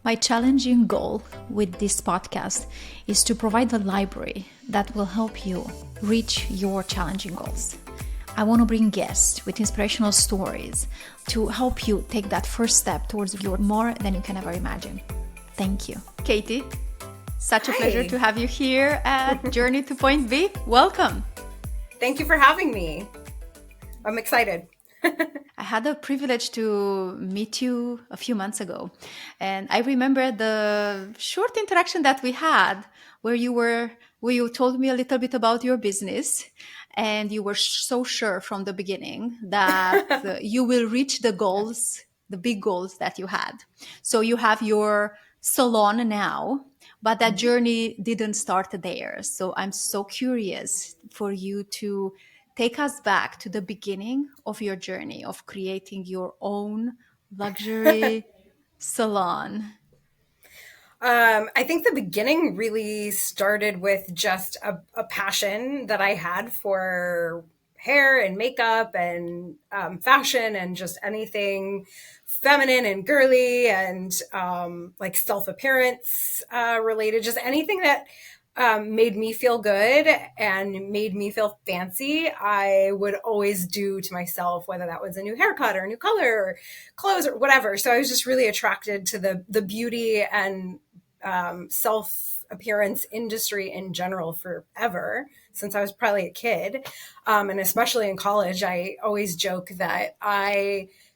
My challenging goal with this podcast is to provide a library that will help you reach your challenging goals. I want to bring guests with inspirational stories to help you take that first step towards your more than you can ever imagine. Thank you. Katie, such a pleasure to have you here at Journey to Point B. Welcome. Thank you for having me. I'm excited. I had the privilege to meet you a few months ago, and I remember the short interaction that we had where you told me a little bit about your business, and you were so sure from the beginning that you will reach the goals, the big goals that you had. So you have your salon now, but that journey didn't start there. So I'm so curious for you to take us back to the beginning of your journey of creating your own luxury salon. I think the beginning really started with just a passion that I had for hair and makeup and fashion and just anything feminine and girly and like self-appearance related, just anything that made me feel good and made me feel fancy, I would always do to myself, whether that was a new haircut or a new color or clothes or whatever. So I was just really attracted to the beauty and self appearance industry in general forever, since I was probably a kid. And especially in college, I always joke that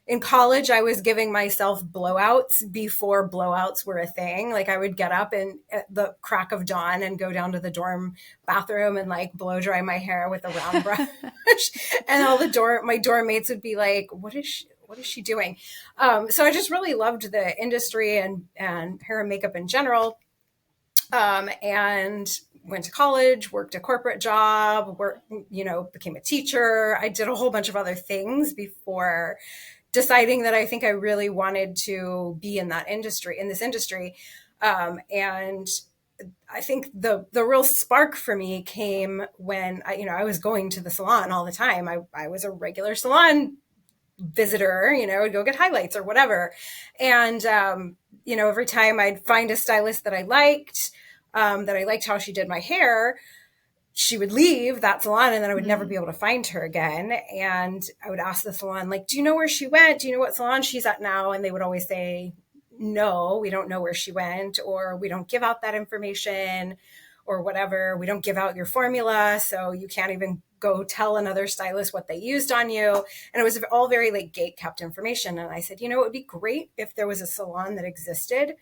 in college, I was giving myself blowouts before blowouts were a thing. Like I would get up at the crack of dawn and go down to the dorm bathroom and like blow dry my hair with a round brush. And all my dorm mates would be like, what is she doing? So I just really loved the industry and hair and makeup in general. And went to college, worked a corporate job, became a teacher. I did a whole bunch of other things before deciding that I think I really wanted to be in this industry. And I think the real spark for me came when I was going to the salon all the time. I was a regular salon visitor, I'd go get highlights or whatever. And, every time I'd find a stylist that I liked how she did my hair, she would leave that salon and then I would never be able to find her again. And I would ask the salon, like, do you know where she went? Do you know what salon she's at now? And they would always say, no, we don't know where she went, or we don't give out that information or whatever. We don't give out your formula. So you can't even go tell another stylist what they used on you. And it was all very like gate kept information. And I said, it would be great if there was a salon that existed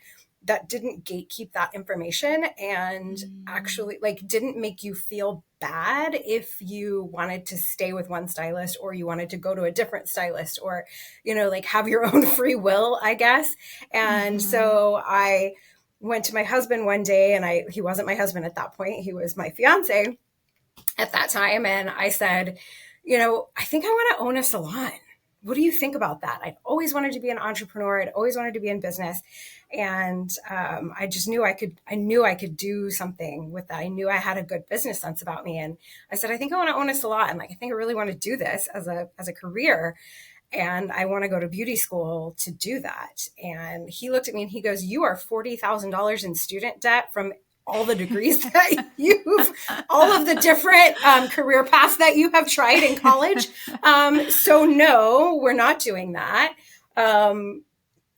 that didn't gatekeep that information and actually like didn't make you feel bad if you wanted to stay with one stylist or you wanted to go to a different stylist or, like have your own free will, I guess. And so I went to my husband one day, and he wasn't my husband at that point. He was my fiance at that time. And I said, I think I want to own a salon. What do you think about that? I'd always wanted to be an entrepreneur. I'd always wanted to be in business. And I just knew I could do something with that. I knew I had a good business sense about me. And I said, I think I want to own a salon. Like, I think I really want to do this as a career. And I want to go to beauty school to do that. And he looked at me and he goes, you are $40,000 in student debt from all the degrees that all of the different career paths that you have tried in college. So no, we're not doing that. And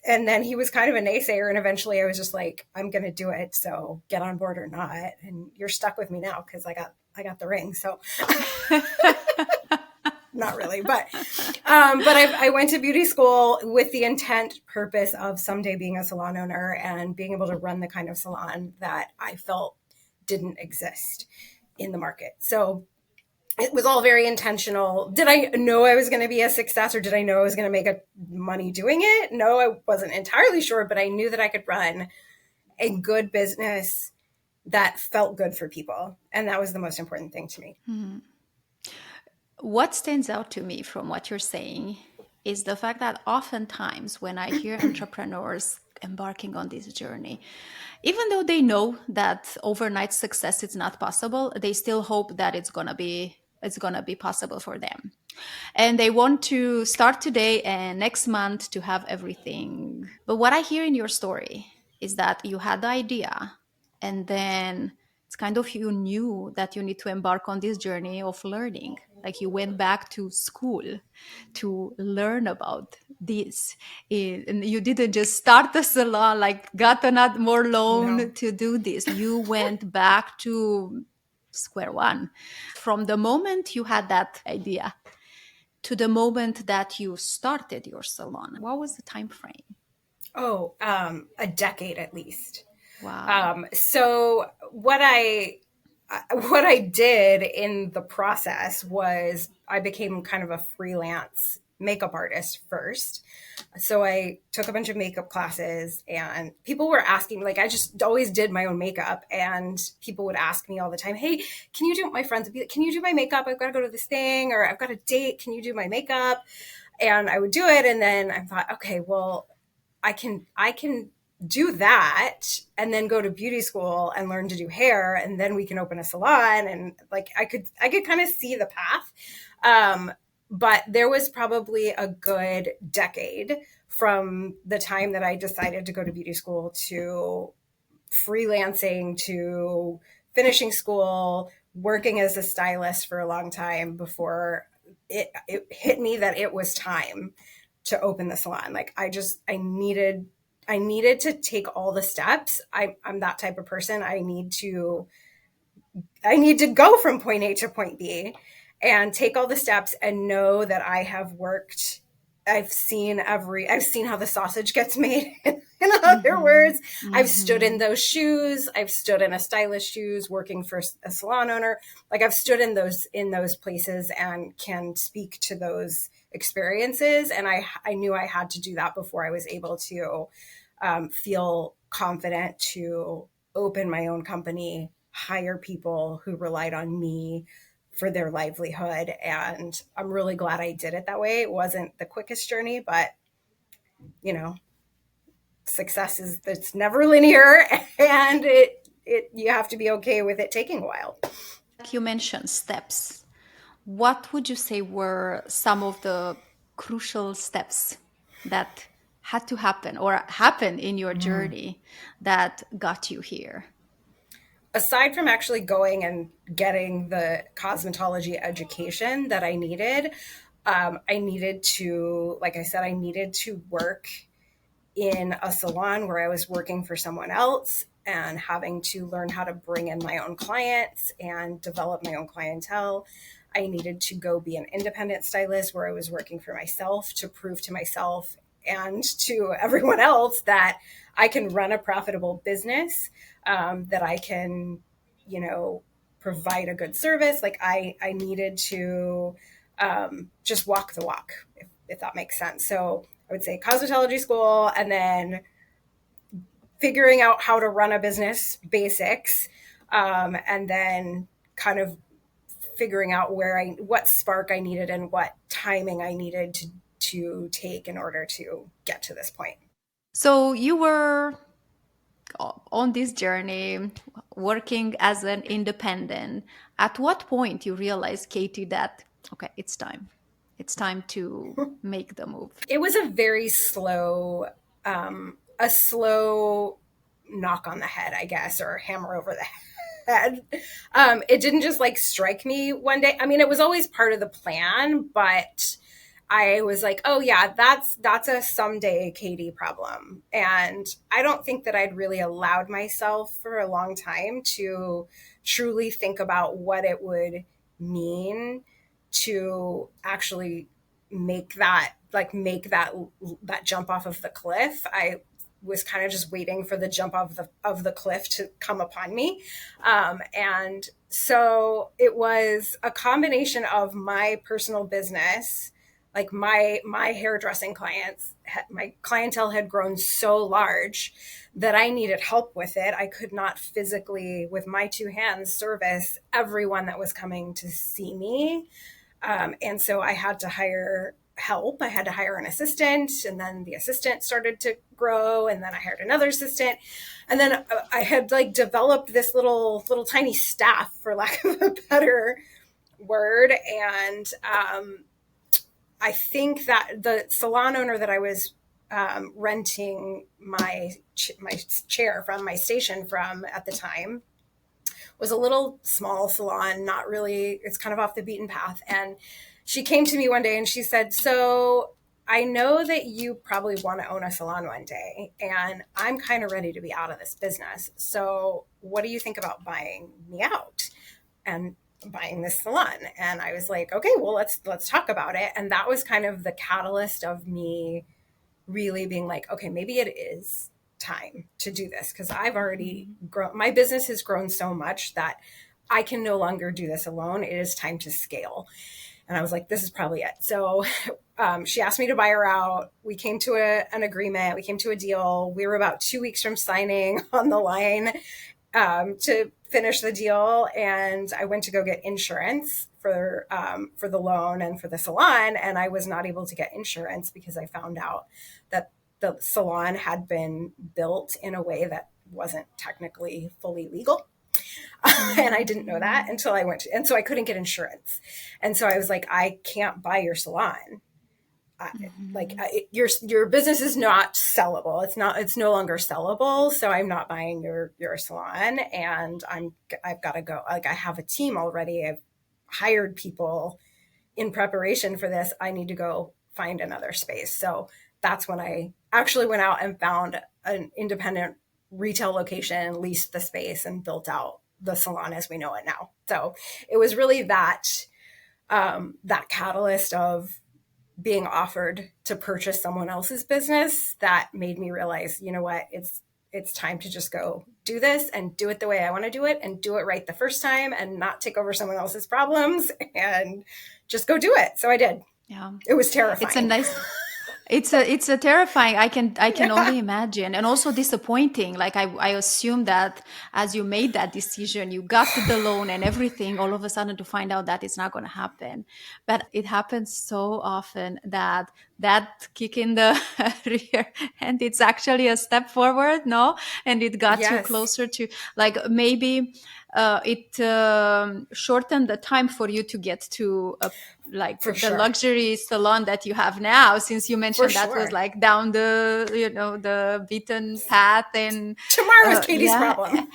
then he was kind of a naysayer. And eventually I was just like, I'm going to do it. So get on board or not. And you're stuck with me now because I got the ring. So not really, but I went to beauty school with the purpose of someday being a salon owner and being able to run the kind of salon that I felt didn't exist in the market. So it was all very intentional. Did I know I was going to be a success, or did I know I was going to make money doing it? No, I wasn't entirely sure, but I knew that I could run a good business that felt good for people. And that was the most important thing to me. Mm-hmm. What stands out to me from what you're saying is the fact that oftentimes when I hear entrepreneurs embarking on this journey, even though they know that overnight success is not possible, they still hope that it's gonna be possible for them. And they want to start today and next month to have everything. But what I hear in your story is that you had the idea, and then it's kind of you knew that you need to embark on this journey of learning. Like you went back to school to learn about this. And you didn't just start the salon, like got another more No. loan to do this. You went back to square one. From the moment you had that idea to the moment that you started your salon, what was the time frame? Oh, a decade at least. Wow. So what I did in the process was I became kind of a freelance makeup artist first. So I took a bunch of makeup classes, and people were asking me, like, I just always did my own makeup, and people would ask me all the time, hey, can you do, my friends would be like, can you do my makeup? I've got to go to this thing, or I've got a date. Can you do my makeup? And I would do it. And then I thought, okay, well, I can do that and then go to beauty school and learn to do hair, and then we can open a salon. And like I could kind of see the path. But there was probably a good decade from the time that I decided to go to beauty school to freelancing to finishing school, working as a stylist for a long time before it hit me that it was time to open the salon. Like I needed to take all the steps. I'm that type of person. I need to go from point A to point B and take all the steps and know that I have worked. I've seen how the sausage gets made. In other words, I've stood in those shoes. I've stood in a stylist shoes working for a salon owner. Like I've stood in those places and can speak to those experiences. And I knew I had to do that before I was able to feel confident to open my own company, hire people who relied on me for their livelihood. And I'm really glad I did it that way. It wasn't the quickest journey, but you know, success is, it's never linear, and it you have to be okay with it taking a while. You mentioned steps. What would you say were some of the crucial steps that had to happen or happen in your journey that got you here? Aside from actually going and getting the cosmetology education that I needed, I needed to, like I said, I needed to work in a salon where I was working for someone else and having to learn how to bring in my own clients and develop my own clientele. I needed to go be an independent stylist where I was working for myself to prove to myself and to everyone else that I can run a profitable business, that I can, you know, provide a good service. Like I needed to just walk the walk, if that makes sense. So I would say cosmetology school, and then figuring out how to run a business basics, and then kind of figuring out what spark I needed and what timing I needed to take in order to get to this point. So you were on this journey working as an independent. At what point you realized, Katie, that okay, it's time. It's time to make the move. It was a very slow, a slow knock on the head, I guess, or hammer over the head. It didn't just like strike me one day. I mean, it was always part of the plan, but I was like, oh yeah, that's a someday Katie problem. And I don't think that I'd really allowed myself for a long time to truly think about what it would mean to actually make that jump off of the cliff. I was kind of just waiting for the jump of the cliff to come upon me. And so it was a combination of my personal business, like my hairdressing clients, my clientele had grown so large that I needed help with it. I could not physically, with my two hands, service everyone that was coming to see me. And so I had to hire help. I had to hire an assistant, and then the assistant started to grow, and then I hired another assistant, and then I had like developed this little tiny staff, for lack of a better word. And I think that the salon owner that I was renting my chair from my station from at the time was a little small salon, not really, it's kind of off the beaten path. And she came to me one day and she said, so I know that you probably want to own a salon one day, and I'm kind of ready to be out of this business. So what do you think about buying me out and buying this salon? And I was like, okay, well, let's talk about it. And that was kind of the catalyst of me really being like, okay, maybe it is time to do this, because I've already grown. My business has grown so much that I can no longer do this alone. It is time to scale. And I was like, this is probably it. So she asked me to buy her out. We came to an agreement. We came to a deal. We were about 2 weeks from signing on the line to finish the deal. And I went to go get insurance for the loan and for the salon. And I was not able to get insurance because I found out that the salon had been built in a way that wasn't technically fully legal. And I didn't know that until I went to, and so I couldn't get insurance. And so I was like, I can't buy your salon. Your business is not sellable. It's no longer sellable. So I'm not buying your salon, and I've got to go. Like, I have a team already. I've hired people in preparation for this. I need to go find another space. So that's when I actually went out and found an independent retail location, leased the space, and built out the salon as we know it now. So it was really that catalyst of being offered to purchase someone else's business that made me realize, you know what, it's time to just go do this and do it the way I want to do it, and do it right the first time, and not take over someone else's problems, and just go do it. So I did. Yeah. It was terrifying. It's a nice it's a terrifying. I can only imagine, and also disappointing. Like I assume that as you made that decision, you got the loan and everything, all of a sudden to find out that it's not going to happen. But it happens so often that kick in the rear, and it's actually a step forward, no? And it got you Yes, closer to, like, maybe it shortened the time for you to get to like for the sure. luxury salon that you have now, since you For mentioned that was sure. like down the the beaten path. And Tomorrow is Katie's yeah, problem.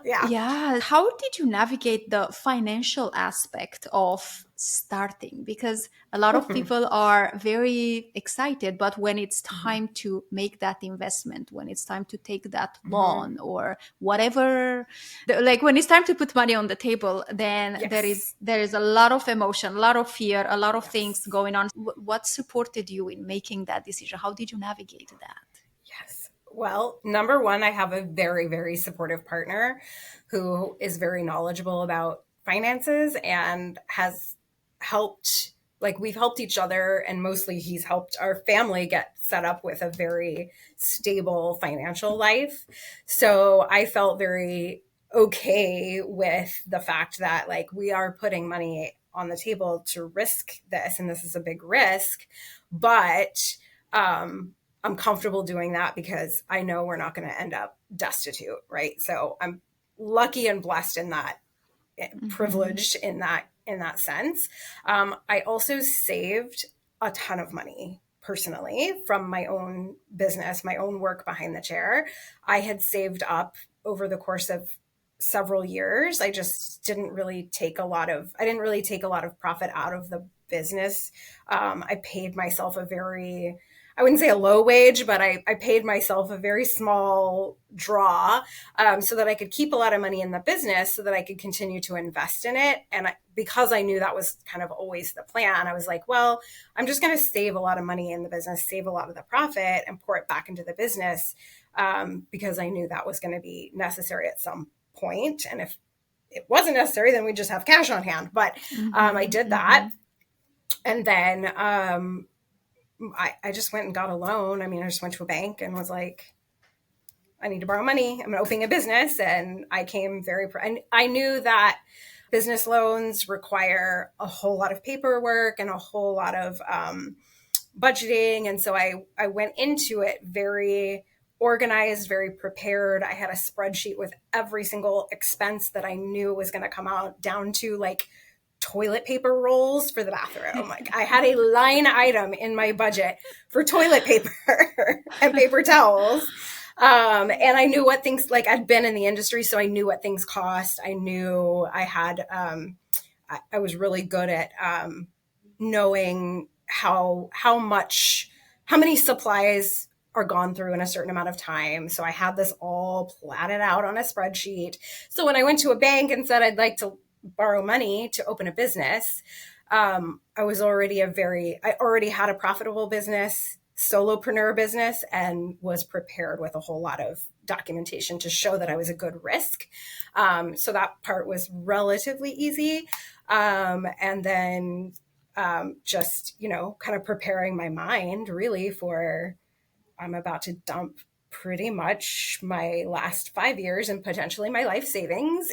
Yeah. yeah. How did you navigate the financial aspect of starting? Because a lot of Mhm. people are very excited, but when it's time to make that investment, when it's time to take that Mhm. loan or whatever, like when it's time to put money on the table, then there Yes. is there is a lot of emotion, a lot of fear, a lot of things Yes. going on. What supported you in making that decision? How did you navigate that? Yes. Well, number one, I have a very, very supportive partner who is very knowledgeable about finances and has helped, like, we've helped each other, and mostly he's helped our family get set up with a very stable financial life. So I felt very okay with the fact that, like, we are putting money on the table to risk this, and this is a big risk, but I'm comfortable doing that because I know we're not going to end up destitute, right? So I'm lucky and blessed in that, Mm-hmm. privileged in that sense. I also saved a ton of money personally from my own business, my own work behind the chair. I had saved up over the course of several years. I just I didn't really take a lot of profit out of the business. I paid myself I wouldn't say a low wage, but I paid myself a very small draw, so that I could keep a lot of money in the business so that I could continue to invest in it. And because I knew that was kind of always the plan, I was like, well, I'm just going to save a lot of money in the business, save a lot of the profit, and pour it back into the business, because I knew that was going to be necessary at some point. And if it wasn't necessary, then we just have cash on hand. But I Mm-hmm. did Mm-hmm. that. And then I just went and got a loan. I mean, I just went to a bank and was like, I need to borrow money. I'm opening a business. And I came and I knew that business loans require a whole lot of paperwork and a whole lot of budgeting. And so I went into it very organized, very prepared. I had a spreadsheet with every single expense that I knew was going to come out, down to like toilet paper rolls for the bathroom. Like I had a line item in my budget for toilet paper and paper towels. And I knew what things, like I'd been in the industry, so I knew what things cost. I knew I had, I was really good at knowing how many supplies are gone through in a certain amount of time. So I had this all platted out on a spreadsheet. So when I went to a bank and said I'd like to borrow money to open a business, I already had a profitable business, solopreneur business, and was prepared with a whole lot of documentation to show that I was a good risk. So that part was relatively easy. And then just, kind of preparing my mind really for, I'm about to dump pretty much my last 5 years and potentially my life savings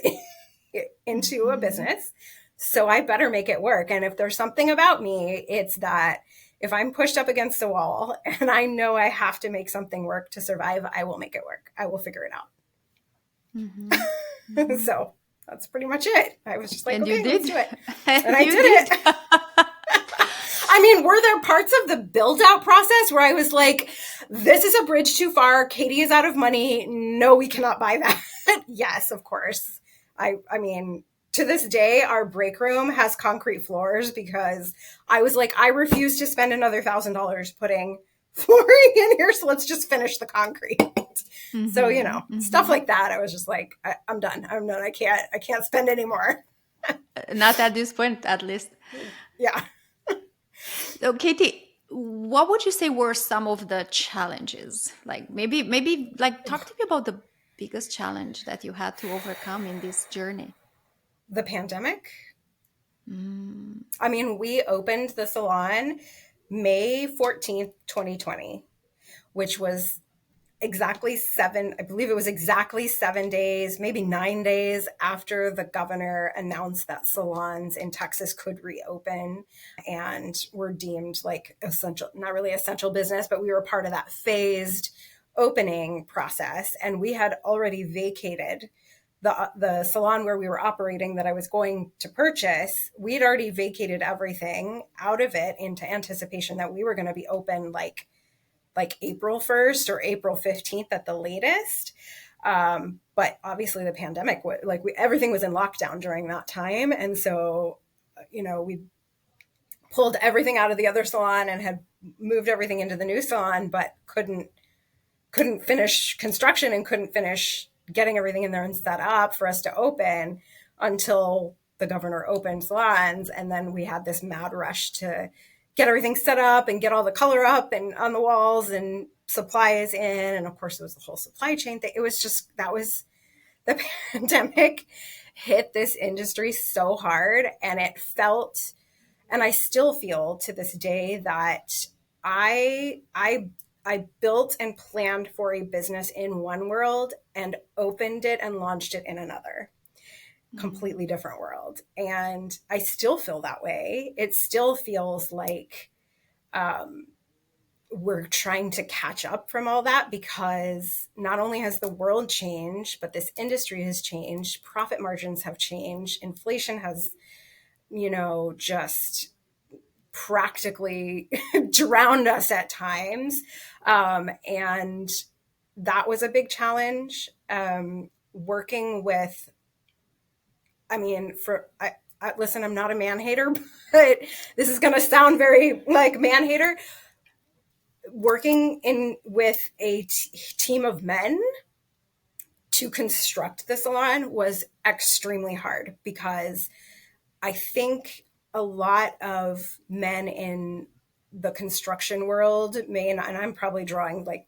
into a business. So I better make it work. And if there's something about me, it's that if I'm pushed up against a wall and I know I have to make something work to survive, I will make it work. I will figure it out. So that's pretty much it. I was just like, And okay, you did. let's do it. And I did it. I mean, were there parts of the build out process where I was like, this is a bridge too far. Katie is out of money. No, we cannot buy that. Yes, of course. I mean, to this day, our break room has concrete floors because I was like, I refuse to spend another $1,000 putting flooring in here. So let's just finish the concrete. So, stuff like that. I was just like, I'm done. I can't spend anymore. Not at this point, at least. Yeah. So, Katie, what would you say were some of the challenges? Like maybe like talk to me about the biggest challenge that you had to overcome in this journey. The pandemic. I mean, we opened the salon May 14th, 2020, which was exactly 7 days, maybe 9 days after the governor announced that salons in Texas could reopen and were deemed like essential, not really essential business, but we were part of that phased opening process. And we had already vacated the salon where we were operating that I was going to purchase. We'd already vacated everything out of it into anticipation that we were going to be open like April 1st or April 15th at the latest. But obviously the pandemic, everything was in lockdown during that time. And so, we pulled everything out of the other salon and had moved everything into the new salon, but couldn't finish construction and couldn't finish getting everything in there and set up for us to open until the governor opened salons. And then we had this mad rush to get everything set up and get all the color up and on the walls and supplies in. And of course, it was the whole supply chain thing. It was just, that was the pandemic hit this industry so hard. And it felt, and I still feel to this day, that I built and planned for a business in one world and opened it and launched it in another. Completely different world. And I still feel that way. It still feels like we're trying to catch up from all that, because not only has the world changed, but this industry has changed. Profit margins have changed. Inflation has, just practically drowned us at times. And that was a big challenge. Working with, listen, I'm not a man hater, but this is going to sound very like man hater. Working with a team of men to construct the salon was extremely hard, because I think a lot of men in the construction world and I'm probably drawing like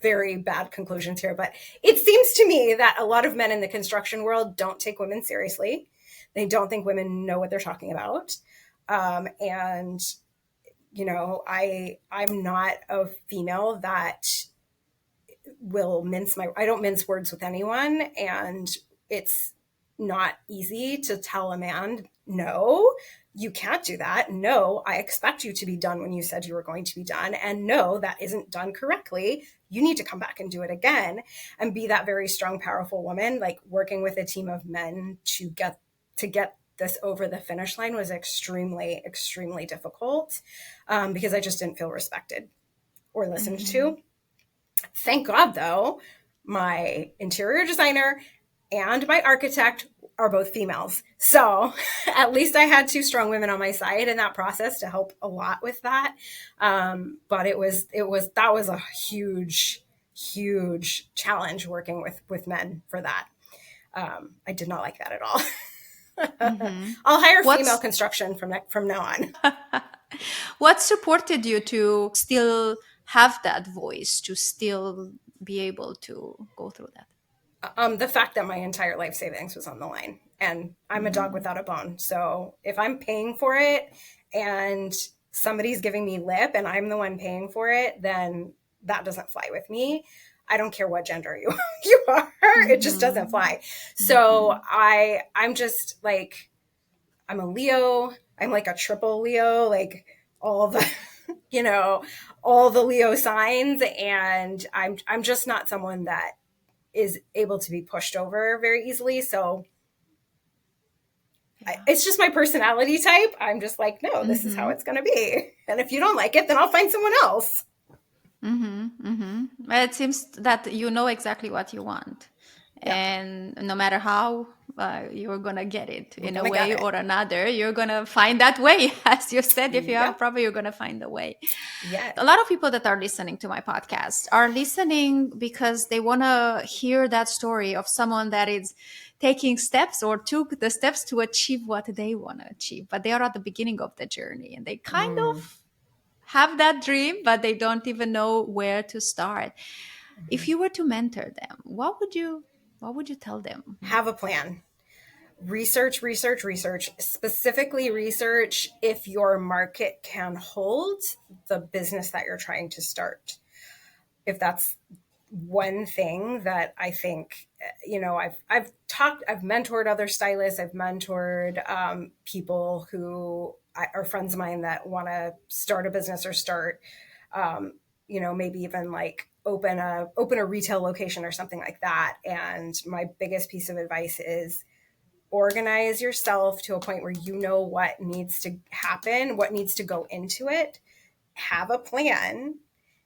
very bad conclusions here, but it seems to me that a lot of men in the construction world don't take women seriously. They don't think women know what they're talking about. And, I'm not a female that will I don't mince words with anyone. And it's not easy to tell a man, no, you can't do that. No, I expect you to be done when you said you were going to be done. And no, that isn't done correctly. You need to come back and do it again, and be that very strong, powerful woman, like working with a team of men to get this over the finish line was extremely, extremely difficult because I just didn't feel respected or listened to. Thank God, though, my interior designer and my architect are both females. So at least I had two strong women on my side in that process to help a lot with that. But that was a huge, huge challenge working with men for that. I did not like that at all. I'll hire female construction from now on. What supported you to still have that voice, to still be able to go through that? The fact that my entire life savings was on the line, and I'm a dog without a bone. So if I'm paying for it and somebody's giving me lip and I'm the one paying for it, then that doesn't fly with me. I don't care what gender you are. It just doesn't fly. So I'm just like, I'm a Leo. I'm like a triple Leo, like all the, all the Leo signs. And I'm just not someone that is able to be pushed over very easily. So it's just my personality type. I'm just like, no, this is how it's going to be. And if you don't like it, then I'll find someone else. It seems that you know exactly what you want. Yeah. And no matter how you're going to get it in a way or another, you're going to find that way. As you said, if you have a problem, you're going to find a way. Yeah. A lot of people that are listening to my podcast are listening because they want to hear that story of someone that is taking steps or took the steps to achieve what they want to achieve. But they are at the beginning of the journey and they kind of have that dream, but they don't even know where to start. If you were to mentor them, what would you tell them? Have a plan. Research, specifically research if your market can hold the business that you're trying to start. If that's one thing that I think, I've mentored other stylists. I've mentored people who are friends of mine that want to start a business or start, maybe even like open a retail location or something like that. And my biggest piece of advice is organize yourself to a point where you know what needs to happen, what needs to go into it. Have a plan,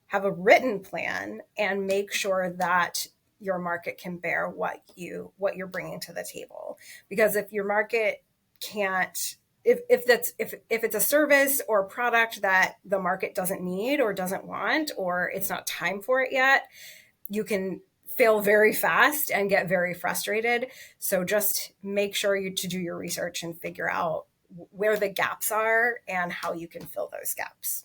have a written plan, and make sure that your market can bear what you're bringing to the table. Because if your market can't, if it's a service or a product that the market doesn't need or doesn't want, or it's not time for it yet, you can fail very fast and get very frustrated. So just make sure to do your research and figure out where the gaps are and how you can fill those gaps.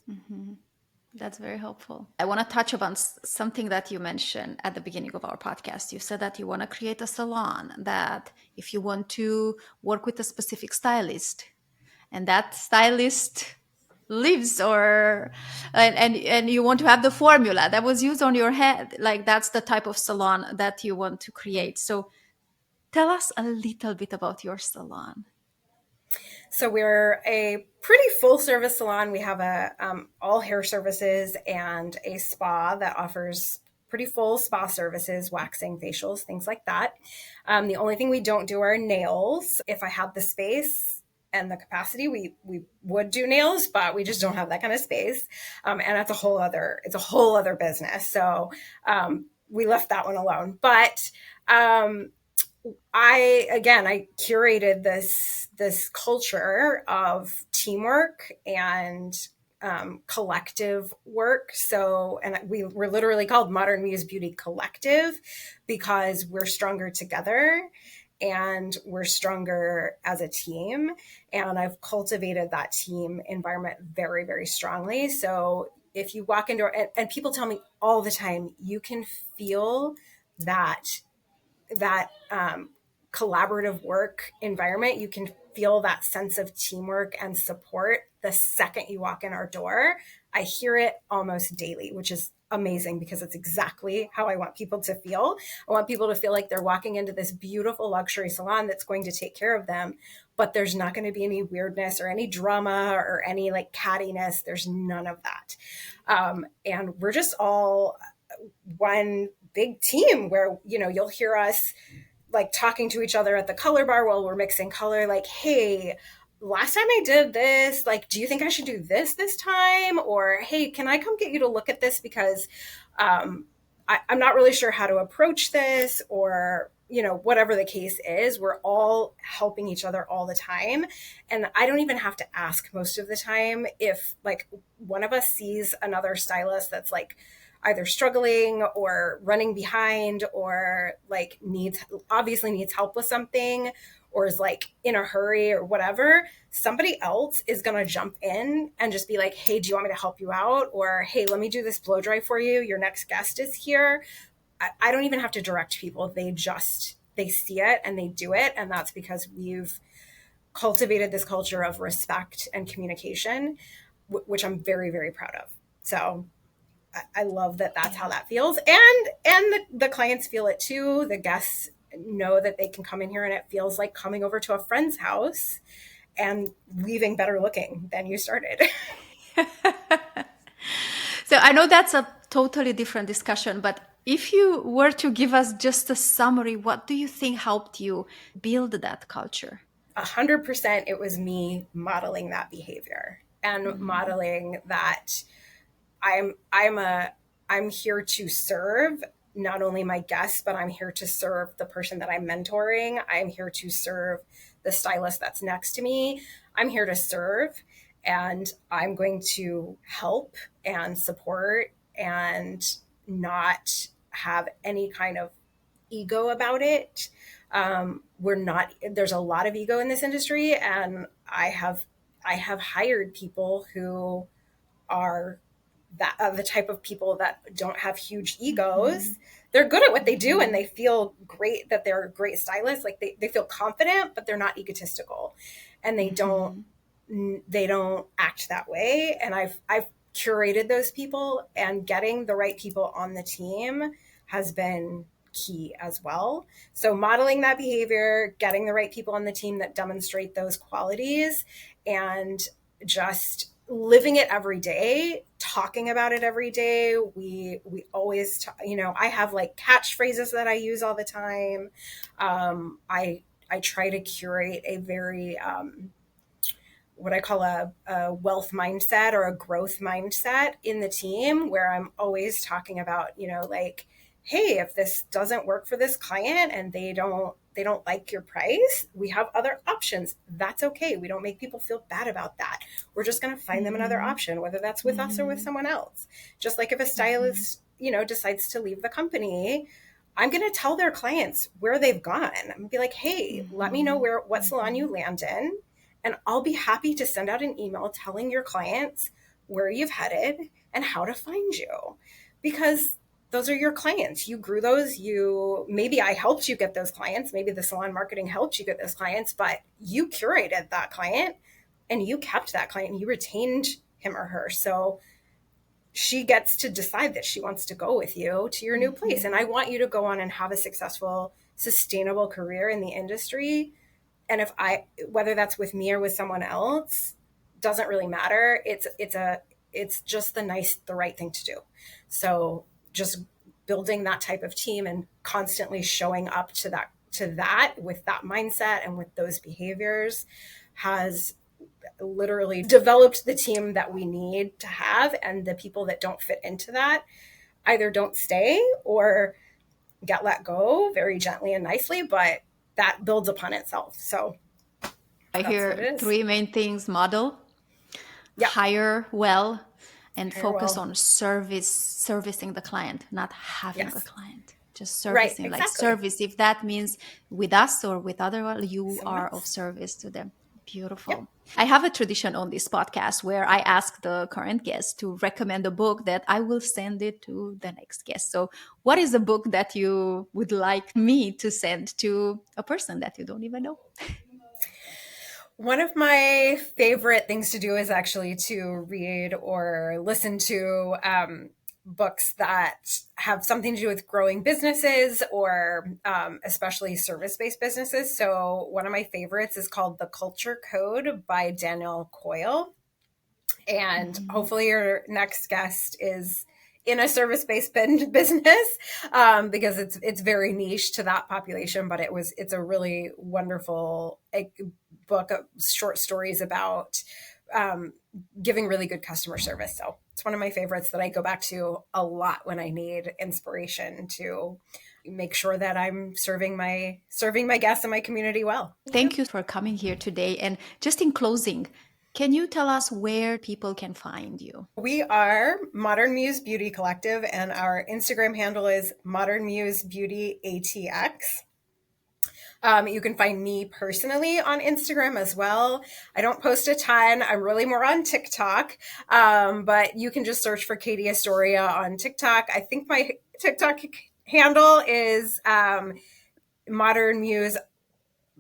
That's very helpful. I want to touch upon something that you mentioned at the beginning of our podcast. You said that you want to create a salon, that if you want to work with a specific stylist and that stylist lives and you want to have the formula that was used on your head, like that's the type of salon that you want to create. So tell us a little bit about your salon. So we're a pretty full service salon. We have all hair services and a spa that offers pretty full spa services, waxing, facials, things like that. The only thing we don't do are nails. If I had the space and the capacity, we would do nails, but we just don't have that kind of space. And it's a whole other business. So we left that one alone. But I curated this culture of teamwork and collective work. So, and we're literally called Modern Muse Beauty Collective because we're stronger together and we're stronger as a team. And I've cultivated that team environment very, very strongly. So if you walk into, and people tell me all the time, you can feel that collaborative work environment. You can feel that sense of teamwork and support the second you walk in our door. I hear it almost daily, which is amazing because it's exactly how I want people to feel. I want people to feel like they're walking into this beautiful luxury salon that's going to take care of them, but there's not going to be any weirdness or any drama or any like cattiness. There's none of that. And we're just all one big team where, you'll hear us like talking to each other at the color bar while we're mixing color, like, hey, last time I did this, like, do you think I should do this time? Or, hey, can I come get you to look at this? Because I'm not really sure how to approach this, or, you know, whatever the case is, we're all helping each other all the time. And I don't even have to ask most of the time if like one of us sees another stylist that's like either struggling or running behind, or like obviously needs help with something, or is like in a hurry or whatever. Somebody else is going to jump in and just be like, hey, do you want me to help you out? Or, hey, let me do this blow dry for you. Your next guest is here. I don't even have to direct people. They see it and they do it. And that's because we've cultivated this culture of respect and communication, which I'm very, very proud of. So I love that that's how that feels. And the clients feel it too. The guests know that they can come in here and it feels like coming over to a friend's house and leaving better looking than you started. So I know that's a totally different discussion, but if you were to give us just a summary, what do you think helped you build that culture? 100% it was me modeling that behavior and modeling that I'm here to serve not only my guests, but I'm here to serve the person that I'm mentoring. I'm here to serve the stylist that's next to me. I'm here to serve, and I'm going to help and support and not have any kind of ego about it. There's a lot of ego in this industry, and I have hired people who are the type of people that don't have huge egos. They're good at what they do and they feel great that they're great stylists. Like they feel confident, but they're not egotistical, and they don't act that way. And I've curated those people, and getting the right people on the team has been key as well. So modeling that behavior, getting the right people on the team that demonstrate those qualities, and just living it every day, talking about it every day. We always, I have like catchphrases that I use all the time. I try to curate a very, what I call a wealth mindset or a growth mindset in the team, where I'm always talking about, like, hey, if this doesn't work for this client and they don't like your price, we have other options. That's okay. We don't make people feel bad about that. We're just going to find them another option, whether that's with us or with someone else. Just like if a stylist, decides to leave the company, I'm going to tell their clients where they've gone. I'm going to be like, hey, let me know what salon you land in, and I'll be happy to send out an email telling your clients where you've headed and how to find you, because those are your clients. You grew those. Maybe I helped you get those clients. Maybe the salon marketing helped you get those clients, but you curated that client and you kept that client and you retained him or her. So she gets to decide that she wants to go with you to your new place. And I want you to go on and have a successful, sustainable career in the industry. And whether that's with me or with someone else, doesn't really matter. It's just the right thing to do. So just building that type of team and constantly showing up to that with that mindset and with those behaviors has literally developed the team that we need to have. And the people that don't fit into that either don't stay or get let go very gently and nicely, but that builds upon itself. So I hear three main things: model, yep, hire well, and focus on servicing the client, not having a client, just servicing, right, exactly. Like service. If that means with us or with other, you are of service to them. Beautiful. Yep. I have a tradition on this podcast where I ask the current guest to recommend a book that I will send it to the next guest. So what is a book that you would like me to send to a person that you don't even know? One of my favorite things to do is actually to read or listen to books that have something to do with growing businesses, or especially service-based businesses. So one of my favorites is called The Culture Code by Daniel Coyle. And hopefully your next guest is in a service-based business, because it's very niche to that population. But it's a really wonderful book of short stories about um, giving really good customer service. So it's one of my favorites that I go back to a lot when I need inspiration to make sure that I'm serving my guests and my community well. Thank you for coming here today. And just in closing, can you tell us where people can find you? We are Modern Muse Beauty Collective, and our Instagram handle is Modern Muse Beauty ATX. You can find me personally on Instagram as well. I don't post a ton. I'm really more on TikTok, but you can just search for Katie Astoria on TikTok. I think my TikTok handle is Modern Muse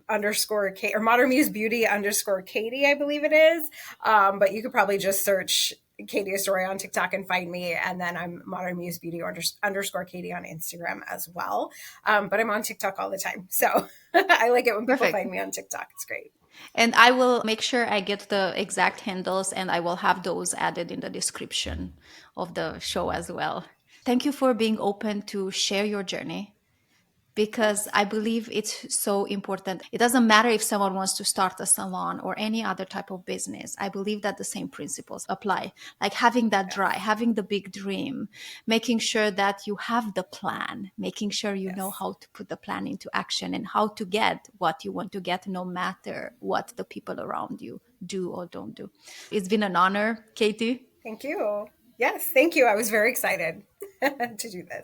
underscore Kate, or Modern Muse Beauty underscore Katie, I believe it is. But you could probably just search Katie Astoria on TikTok and find me. And then I'm Modern Muse Beauty underscore Katie on Instagram as well. But I'm on TikTok all the time. So I like it when people Perfect. find me on TikTok. It's great. And I will make sure I get the exact handles and I will have those added in the description of the show as well. Thank you for being open to share your journey, because I believe it's so important. It doesn't matter if someone wants to start a salon or any other type of business. I believe that the same principles apply, like having that drive, having the big dream, making sure that you have the plan, making sure you know Yes. how to put the plan into action and how to get what you want to get, no matter what the people around you do or don't do. It's been an honor, Katie. Thank you. Yes, thank you. I was very excited to do this.